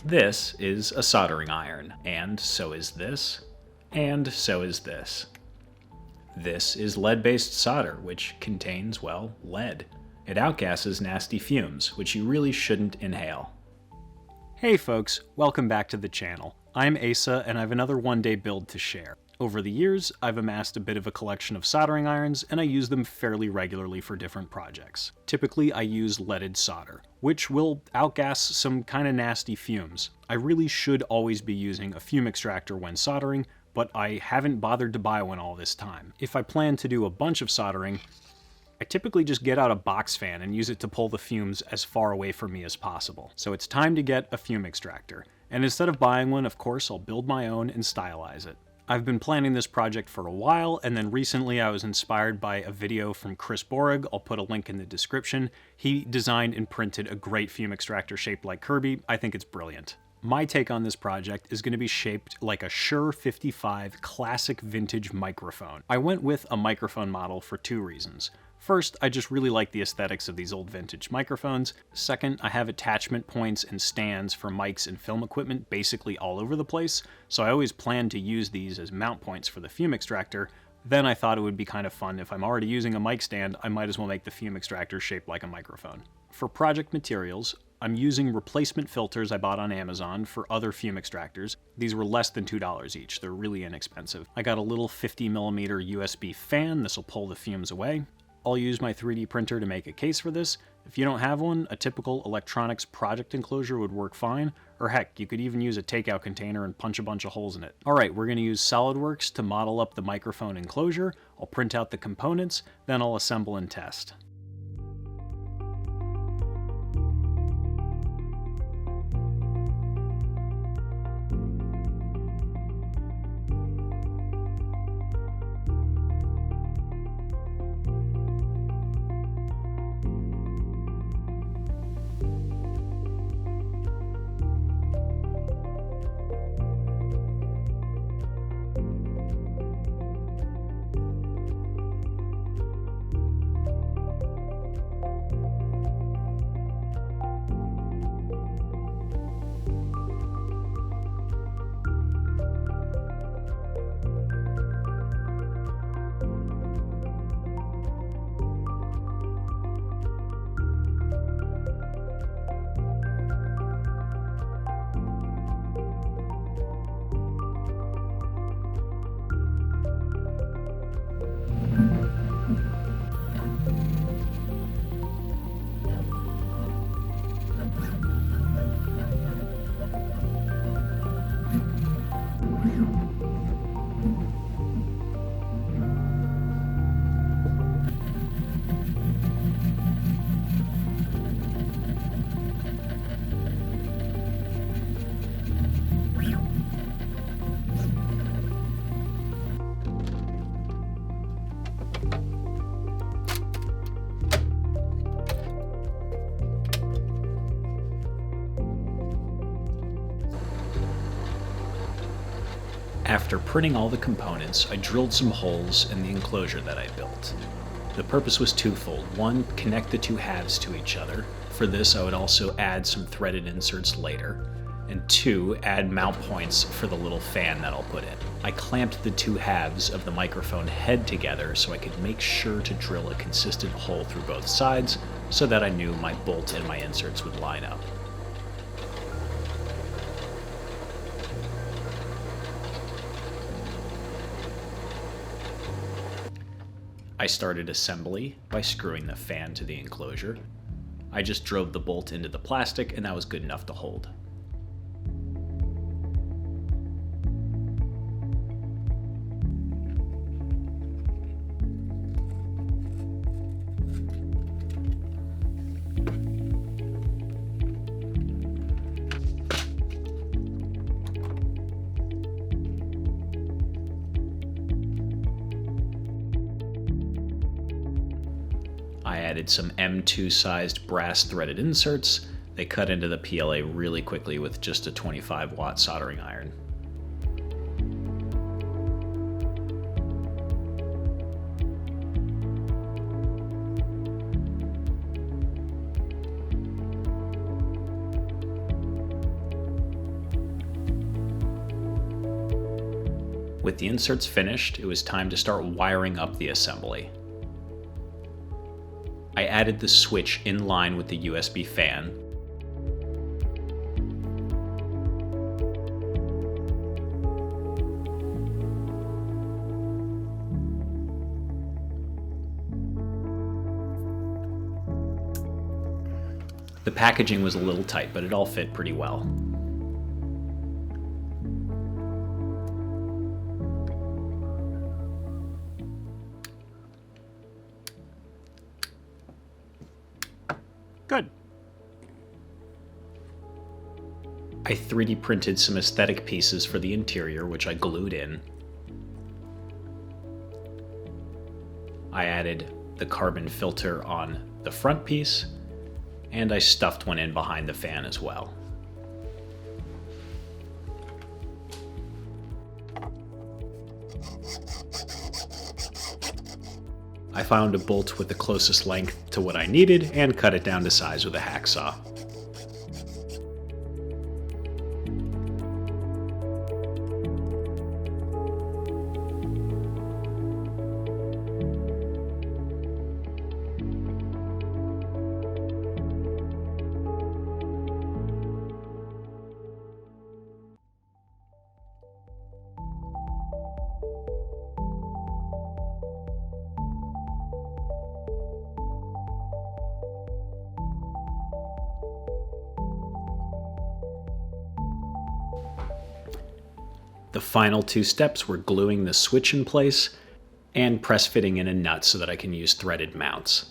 This is a soldering iron, and so is this, and so is this. This is lead-based solder, which contains, well, lead. It outgasses nasty fumes, which you really shouldn't inhale. Hey folks, welcome back to the channel. I'm Asa, and I have another one-day build to share. Over the years, I've amassed a bit of a collection of soldering irons, and I use them fairly regularly for different projects. Typically, I use leaded solder, which will outgas some kinda nasty fumes. I really should always be using a fume extractor when soldering, but I haven't bothered to buy one all this time. If I plan to do a bunch of soldering, I typically just get out a box fan and use it to pull the fumes as far away from me as possible. So it's time to get a fume extractor. And instead of buying one, of course, I'll build my own and stylize it. I've been planning this project for a while, and then recently I was inspired by a video from Chris Borg. I'll put a link in the description. He designed and printed a great fume extractor shaped like Kirby. I think it's brilliant. My take on this project is going to be shaped like a Shure 55 classic vintage microphone. I went with a microphone model for two reasons. First, I just really like the aesthetics of these old vintage microphones. Second, I have attachment points and stands for mics and film equipment basically all over the place, so I always plan to use these as mount points for the fume extractor. Then I thought it would be kind of fun if I'm already using a mic stand, I might as well make the fume extractor shaped like a microphone. For project materials, I'm using replacement filters I bought on Amazon for other fume extractors. These were less than $2 each, they're really inexpensive. I got a little 50mm USB fan, this will pull the fumes away. I'll use my 3D printer to make a case for this. If you don't have one, a typical electronics project enclosure would work fine, or heck, you could even use a takeout container and punch a bunch of holes in it. Alright, we're going to use SolidWorks to model up the microphone enclosure. I'll print out the components, then I'll assemble and test. After printing all the components, I drilled some holes in the enclosure that I built. The purpose was twofold. One, connect the two halves to each other. For this, I would also add some threaded inserts later. And two, add mount points for the little fan that I'll put in. I clamped the two halves of the microphone head together so I could make sure to drill a consistent hole through both sides so that I knew my bolt and my inserts would line up. I started assembly by screwing the fan to the enclosure. I just drove the bolt into the plastic and that was good enough to hold. I added some M2 sized brass threaded inserts. They cut into the PLA really quickly with just a 25-watt soldering iron. With the inserts finished, it was time to start wiring up the assembly. I added the switch in line with the USB fan. The packaging was a little tight, but it all fit pretty well. Good. I 3D printed some aesthetic pieces for the interior, which I glued in. I added the carbon filter on the front piece, and I stuffed one in behind the fan as well. I found a bolt with the closest length to what I needed and cut it down to size with a hacksaw. The final two steps were gluing the switch in place and press fitting in a nut so that I can use threaded mounts.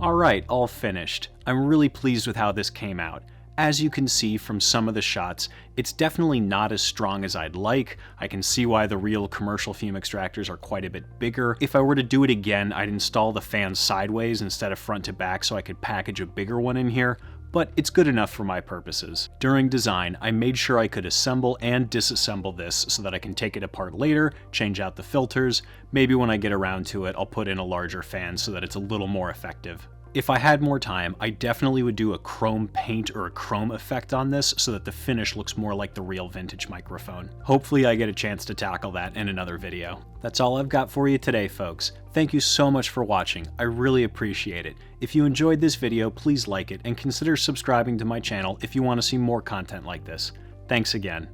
Alright, all finished. I'm really pleased with how this came out. As you can see from some of the shots, it's definitely not as strong as I'd like. I can see why the real commercial fume extractors are quite a bit bigger. If I were to do it again, I'd install the fan sideways instead of front to back so I could package a bigger one in here, but it's good enough for my purposes. During design, I made sure I could assemble and disassemble this so that I can take it apart later, change out the filters. Maybe when I get around to it, I'll put in a larger fan so that it's a little more effective. If I had more time, I definitely would do a chrome paint or a chrome effect on this so that the finish looks more like the real vintage microphone. Hopefully I get a chance to tackle that in another video. That's all I've got for you today, folks. Thank you so much for watching. I really appreciate it. If you enjoyed this video, please like it and consider subscribing to my channel if you want to see more content like this. Thanks again.